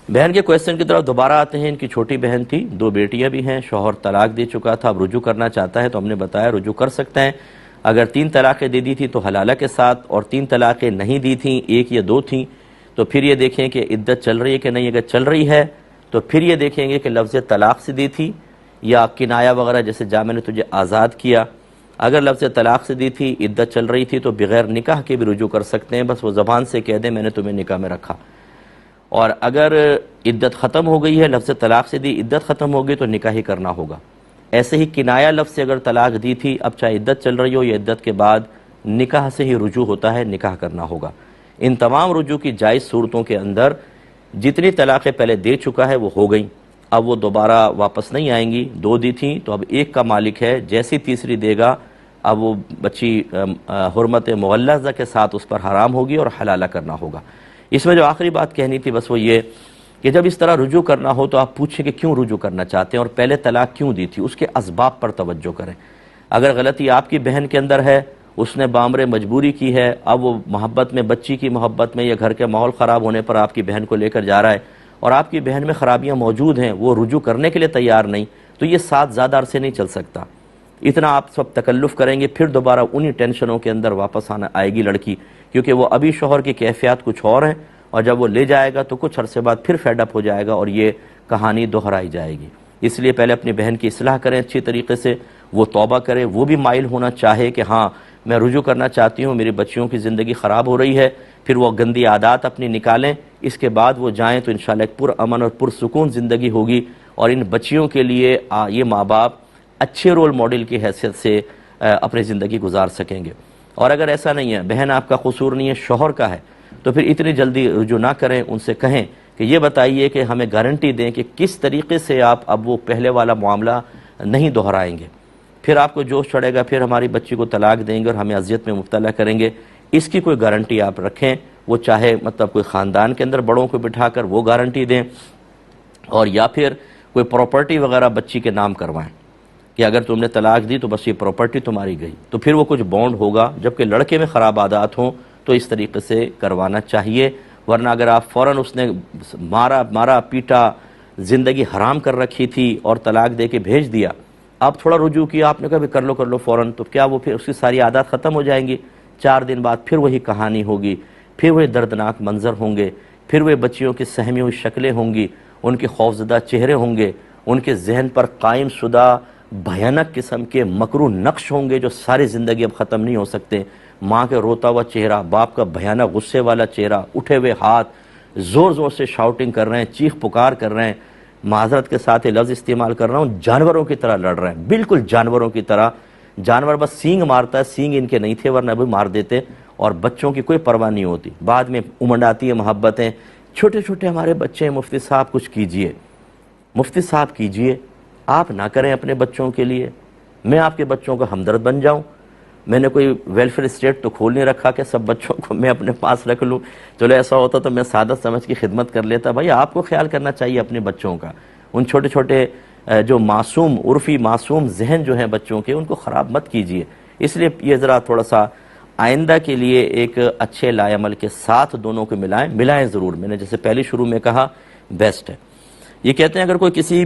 بہن کے کویسچن کی طرف دوبارہ آتے ہیں. ان کی چھوٹی بہن تھی, 2 بیٹیاں بھی ہیں, شوہر طلاق دے چکا تھا, اب رجوع کرنا چاہتا ہے. تو ہم نے بتایا رجوع کر سکتے ہیں. اگر 3 طلاقیں دے دی تھی تو حلالہ کے ساتھ, اور 3 طلاقیں نہیں دی تھیں, 1 یا 2 تھیں, تو پھر یہ دیکھیں کہ عدت چل رہی ہے کہ نہیں. اگر چل رہی ہے تو پھر یہ دیکھیں گے کہ لفظ طلاق سے دی تھی یا کنایہ وغیرہ, جیسے جا میں نے تجھے آزاد کیا. اگر لفظ طلاق سے دی تھی, عدت چل رہی تھی, تو بغیر نکاح کے بھی رجوع کر سکتے ہیں. بس وہ زبان سے کہہ دیں میں نے تمہیں نکاح میں رکھا. اور اگر عدت ختم ہو گئی ہے, لفظ طلاق سے دی, عدت ختم ہو گئی تو نکاح ہی کرنا ہوگا. ایسے ہی کنایہ لفظ سے اگر طلاق دی تھی, اب چاہے عدت چل رہی ہو یا عدت کے بعد, نکاح سے ہی رجوع ہوتا ہے, نکاح کرنا ہوگا. ان تمام رجوع کی جائز صورتوں کے اندر جتنی طلاقیں پہلے دے چکا ہے وہ ہو گئیں, اب وہ دوبارہ واپس نہیں آئیں گی. 2 دی تھیں تو اب 1 کا مالک ہے, جیسی تیسری دے گا اب وہ بچی حرمت مغلظہ کے ساتھ اس پر حرام ہوگی اور حلالہ کرنا ہوگا. اس میں جو آخری بات کہنی تھی بس وہ یہ کہ جب اس طرح رجوع کرنا ہو تو آپ پوچھیں کہ کیوں رجوع کرنا چاہتے ہیں اور پہلے طلاق کیوں دی تھی, اس کے اسباب پر توجہ کریں. اگر غلطی آپ کی بہن کے اندر ہے, اس نے بامر مجبوری کی ہے, اب وہ محبت میں, بچی کی محبت میں یا گھر کے ماحول خراب ہونے پر آپ کی بہن کو لے کر جا رہا ہے, اور آپ کی بہن میں خرابیاں موجود ہیں, وہ رجوع کرنے کے لیے تیار نہیں, تو یہ ساتھ زیادہ عرصے نہیں چل سکتا. اتنا آپ سب تکلف کریں گے, پھر دوبارہ انہی ٹینشنوں کے اندر واپس آئے گی لڑکی, کیونکہ وہ ابھی شوہر کی کیفیات کچھ اور ہیں, اور جب وہ لے جائے گا تو کچھ عرصے بعد پھر فیڈ اپ ہو جائے گا اور یہ کہانی دہرائی جائے گی. اس لیے پہلے اپنی بہن کی اصلاح کریں اچھی طریقے سے, وہ توبہ کرے, وہ بھی مائل ہونا چاہے کہ ہاں میں رجوع کرنا چاہتی ہوں, میری بچیوں کی زندگی خراب ہو رہی ہے, پھر وہ گندی عادات اپنی نکالیں, اس کے بعد وہ جائیں تو انشاءاللہ ایک پرامن اور پرسکون زندگی ہوگی, اور ان بچیوں کے لیے یہ ماں باپ اچھے رول ماڈل کی حیثیت سے اپنی زندگی گزار سکیں گے. اور اگر ایسا نہیں ہے, بہن آپ کا قصور نہیں ہے, شوہر کا ہے, تو پھر اتنی جلدی رجوع نہ کریں. ان سے کہیں کہ یہ بتائیے کہ ہمیں گارنٹی دیں کہ کس طریقے سے آپ اب وہ پہلے والا معاملہ نہیں دہرائیں گے. پھر آپ کو جوش چڑھے گا, پھر ہماری بچی کو طلاق دیں گے اور ہمیں اذیت میں مبتلا کریں گے, اس کی کوئی گارنٹی آپ رکھیں. وہ چاہے مطلب کوئی خاندان کے اندر بڑوں کو بٹھا کر وہ گارنٹی دیں, اور یا پھر کوئی پراپرٹی وغیرہ بچی کے نام کروائیں کہ اگر تم نے طلاق دی تو بس یہ پراپرٹی تمہاری گئی, تو پھر وہ کچھ بانڈ ہوگا. جبکہ لڑکے میں خراب عادات ہوں تو اس طریقے سے کروانا چاہیے, ورنہ اگر آپ فوراً اس نے مارا پیٹا, زندگی حرام کر رکھی تھی اور طلاق دے کے بھیج دیا, آپ تھوڑا رجوع کیا, آپ نے کہا بھی کر لو فوراً, تو کیا وہ پھر اس کی ساری عادات ختم ہو جائیں گی؟ 4 دن بعد پھر وہی کہانی ہوگی, پھر وہی دردناک منظر ہوں گے, پھر وہ بچیوں کی سہمی ہوئی شکلیں ہوں گی, ان کے خوفزدہ چہرے ہوں گے, ان کے ذہن پر قائم شدہ بھیانک قسم کے مکروہ نقش ہوں گے جو ساری زندگی اب ختم نہیں ہو سکتے. ماں کے روتا ہوا چہرہ, باپ کا بھیانک غصے والا چہرہ, اٹھے ہوئے ہاتھ, زور زور سے شاؤٹنگ کر رہے ہیں, چیخ پکار کر رہے ہیں, معذرت کے ساتھ یہ لفظ استعمال کر رہا ہوں, جانوروں کی طرح لڑ رہے ہیں, بالکل جانوروں کی طرح. جانور بس سینگ مارتا ہے, سینگ ان کے نہیں تھے ورنہ بھی مار دیتے, اور بچوں کی کوئی پرواہ نہیں ہوتی. بعد میں امنڈ آتی ہے محبتیں, چھوٹے چھوٹے ہمارے بچے ہیں, مفتی صاحب کچھ کیجئے, مفتی صاحب کیجئے. آپ نہ کریں اپنے بچوں کے لیے, میں آپ کے بچوں کا ہمدرد بن جاؤں. میں نے کوئی ویلفیئر اسٹیٹ تو کھول نہیں رکھا کہ سب بچوں کو میں اپنے پاس رکھ لوں. چلو ایسا ہوتا تو میں سادہ سمجھ کی خدمت کر لیتا. بھائی آپ کو خیال کرنا چاہیے اپنے بچوں کا. ان چھوٹے چھوٹے جو معصوم, عرفی معصوم ذہن جو ہیں بچوں کے, ان کو خراب مت کیجئے. اس لیے یہ ذرا تھوڑا سا آئندہ کے لیے ایک اچھے لائے عمل کے ساتھ دونوں کو ملائیں ضرور. میں نے جیسے پہلی شروع میں کہا بیسٹ ہے. یہ کہتے ہیں اگر کوئی کسی